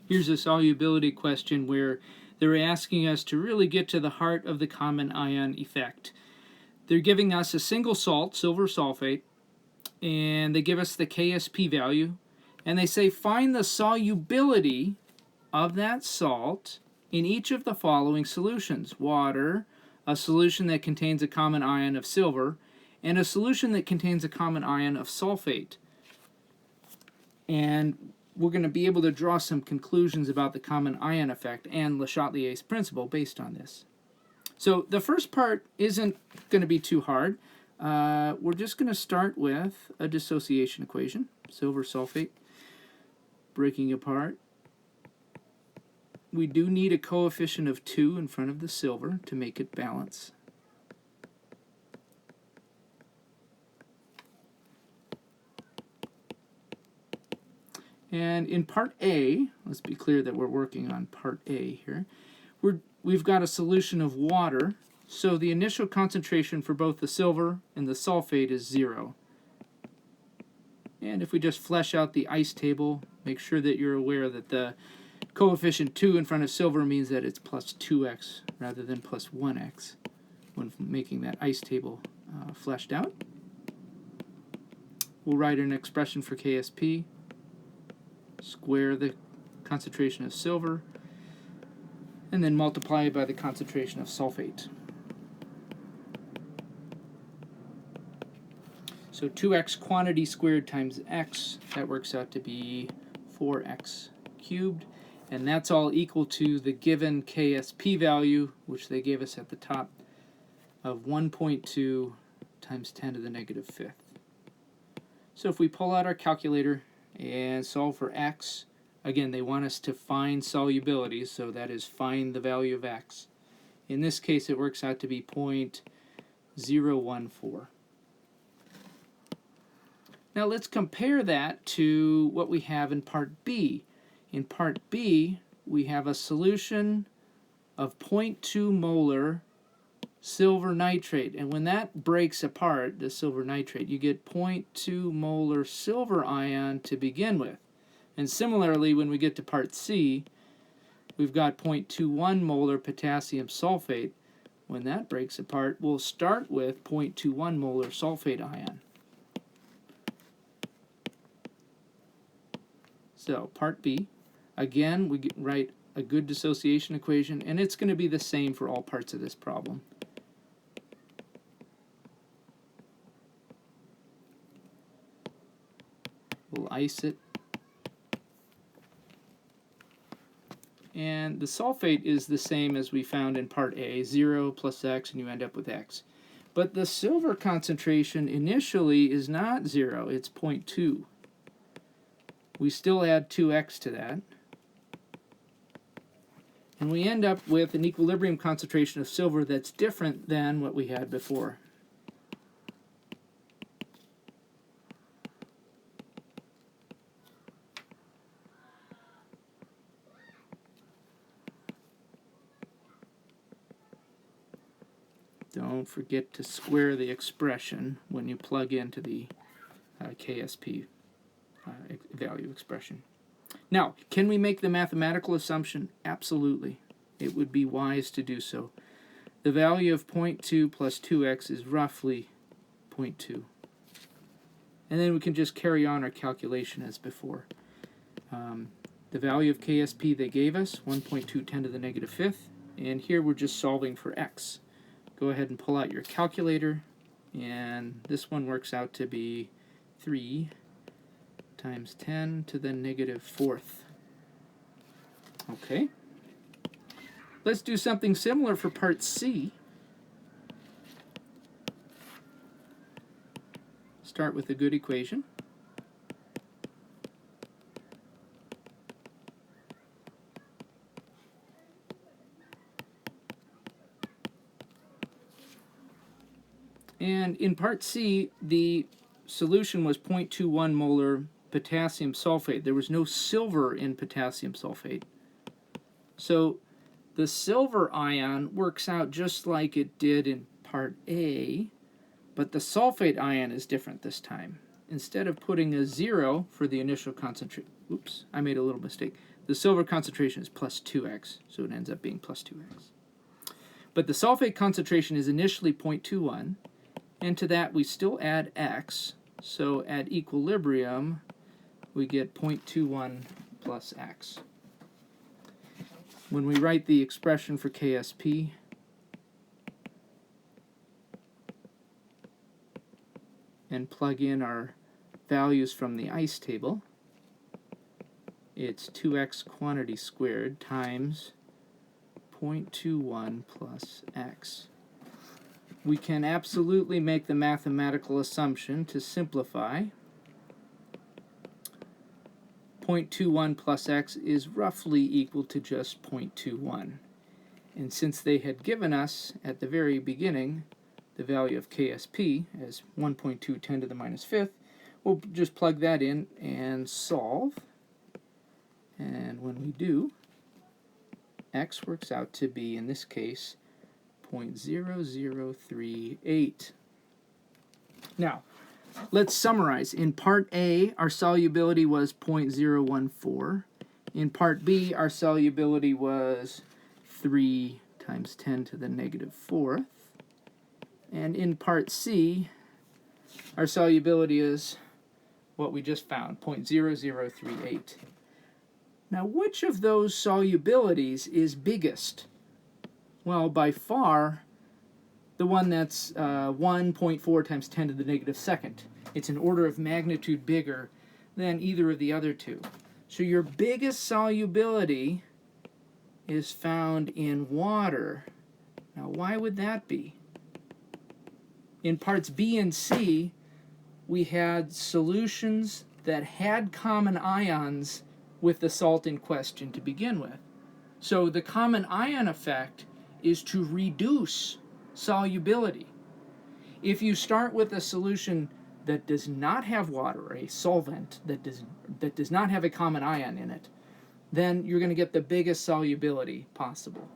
Here's a solubility question where they're asking us to really get to the heart of the common ion effect. They're giving us a single salt, silver sulfate, and they give us the KSP value, and they say find the solubility of that salt in each of the following solutions: water, a solution that contains a common ion of silver, and a solution that contains a common ion of sulfate. And we're going to be able to draw some conclusions about the common ion effect and Le Chatelier's principle based on this. So the first part isn't going to be too hard. We're just going to start with a dissociation equation, silver sulfate, breaking apart. We do need a coefficient of 2 in front of the silver to make it balance. And in part A, let's be clear that we're working on part A here, we've got a solution of water, so the initial concentration for both the silver and the sulfate is 0. And if we just flesh out the ice table, make sure that you're aware that the coefficient 2 in front of silver means that it's plus 2x rather than plus 1x when making that ice table fleshed out. We'll write an expression for KSP, square the concentration of silver, and then multiply it by the concentration of sulfate. So 2x quantity squared times x, that works out to be 4x cubed, and that's all equal to the given KSP value, which they gave us at the top, of 1.2 times 10 to the negative fifth. So if we pull out our calculator and solve for x, again, they want us to find solubility, so that is find the value of x. In this case, it works out to be 0.014. Now let's compare that to what we have in part B. In part B, we have a solution of 0.2 molar silver nitrate, and when that breaks apart, the silver nitrate, you get 0.2 molar silver ion to begin with. And similarly, when we get to part C, we've got 0.21 molar potassium sulfate. When that breaks apart, we'll start with 0.21 molar sulfate ion. So part B, again, we write a good dissociation equation, and it's going to be the same for all parts of this problem. We'll ice it. And the sulfate is the same as we found in part A, 0 plus x, and you end up with x. But the silver concentration initially is not 0, it's 0.2. We still add 2x to that. And we end up with an equilibrium concentration of silver that's different than what we had before. Don't forget to square the expression when you plug into the KSP value expression. Now, can we make the mathematical assumption? Absolutely. It would be wise to do so. The value of 0.2 plus 2x is roughly 0.2. And then we can just carry on our calculation as before. The value of KSP they gave us, 1.2 10 to the negative fifth, and here we're just solving for x. Go ahead and pull out your calculator, and this one works out to be 3 times 10 to the negative fourth. Okay. Let's do something similar for part C. Start with a good equation. And in part C, the solution was 0.21 molar potassium sulfate. There was no silver in potassium sulfate. So the silver ion works out just like it did in part A, but the sulfate ion is different this time. instead of putting a 0 for the initial concentration, oops, I made a little mistake. The silver concentration is plus 2x, so it ends up being plus 2x. But the sulfate concentration is initially 0.21, and to that we still add x, so at equilibrium we get 0.21 plus x. When we write the expression for KSP, and plug in our values from the ice table, it's 2x quantity squared times 0.21 plus x. We can absolutely make the mathematical assumption to simplify. 0.21 plus x is roughly equal to just 0.21. And since they had given us at the very beginning the value of KSP as 1.2 10 to the minus fifth, we'll just plug that in and solve. And when we do, x works out to be, in this case, 0.0038. Now, let's summarize. In part A, our solubility was 0.014. In part B, our solubility was 3 times 10 to the negative fourth. And in part C, our solubility is what we just found, 0.0038. Now, which of those solubilities is biggest? Well, by far, the one that's 1.4 times 10 to the negative second. It's an order of magnitude bigger than either of the other two. So your biggest solubility is found in water. Now, why would that be? In parts B and C, we had solutions that had common ions with the salt in question to begin with. So the common ion effect is to reduce solubility. If you start with a solution that does not have water, a solvent that does not have a common ion in it, then you're going to get the biggest solubility possible.